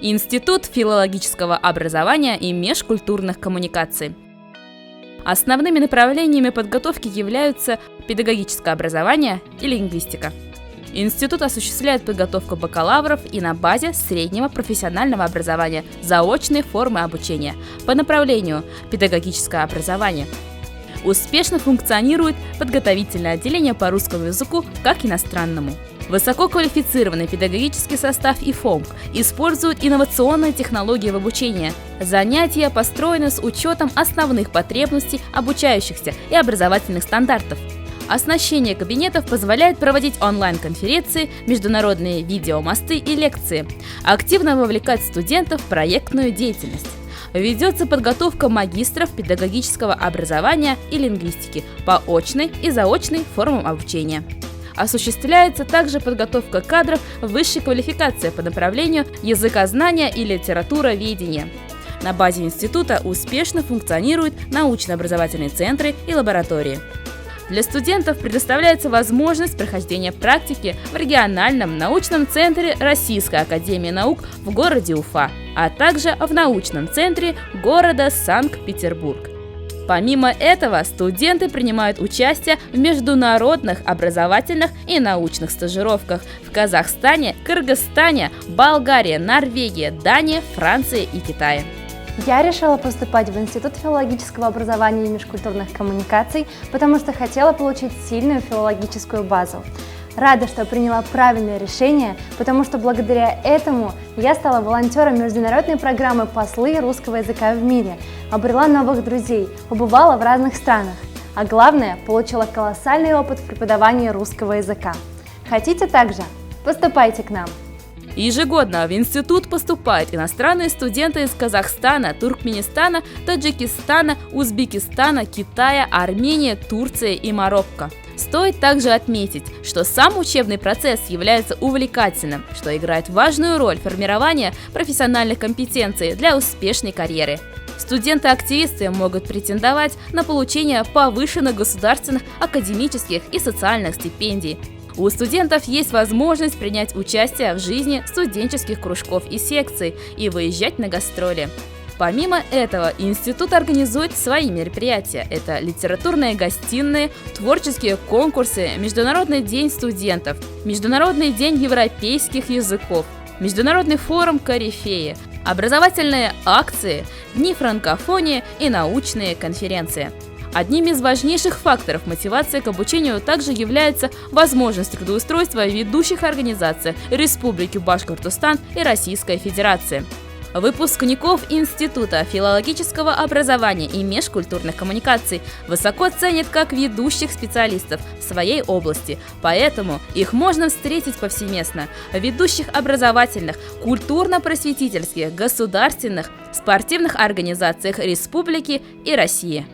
Институт филологического образования и межкультурных коммуникаций. Основными направлениями подготовки являются педагогическое образование и лингвистика. Институт осуществляет подготовку бакалавров и на базе среднего профессионального образования, заочной формы обучения по направлению педагогическое образование. Успешно функционирует подготовительное отделение по русскому языку как иностранному. Высококвалифицированный педагогический состав ИФОМК использует инновационные технологии в обучении. Занятия построены с учетом основных потребностей обучающихся и образовательных стандартов. Оснащение кабинетов позволяет проводить онлайн-конференции, международные видеомосты и лекции, активно вовлекать студентов в проектную деятельность. Ведется подготовка магистров педагогического образования и лингвистики по очной и заочной формам обучения. Осуществляется также подготовка кадров высшей квалификации по направлению языкознания и литературоведения. На базе института успешно функционируют научно-образовательные центры и лаборатории. Для студентов предоставляется возможность прохождения практики в региональном научном центре Российской академии наук в городе Уфа, а также в научном центре города Санкт-Петербург. Помимо этого, студенты принимают участие в международных образовательных и научных стажировках в Казахстане, Кыргызстане, Болгарии, Норвегии, Дании, Франции и Китае. Я решила поступать в Институт филологического образования и межкультурных коммуникаций, потому что хотела получить сильную филологическую базу. Рада, что приняла правильное решение, потому что благодаря этому я стала волонтером международной программы «Послы русского языка в мире», обрела новых друзей, побывала в разных странах, а главное, получила колоссальный опыт в преподавании русского языка. Хотите также? Поступайте к нам! Ежегодно в институт поступают иностранные студенты из Казахстана, Туркменистана, Таджикистана, Узбекистана, Китая, Армении, Турции и Марокко. Стоит также отметить, что сам учебный процесс является увлекательным, что играет важную роль в формировании профессиональных компетенций для успешной карьеры. Студенты-активисты могут претендовать на получение повышенных государственных, академических и социальных стипендий. У студентов есть возможность принять участие в жизни студенческих кружков и секций и выезжать на гастроли. Помимо этого, институт организует свои мероприятия. Это литературные гостиные, творческие конкурсы, Международный день студентов, Международный день европейских языков, Международный форум «Корифеи», образовательные акции, дни франкофонии и научные конференции. Одним из важнейших факторов мотивации к обучению также является возможность трудоустройства в ведущих организациях Республики Башкортостан и Российской Федерации. Выпускников Института филологического образования и межкультурных коммуникаций высоко ценят как ведущих специалистов в своей области, поэтому их можно встретить повсеместно в ведущих образовательных, культурно-просветительских, государственных, спортивных организациях Республики и России.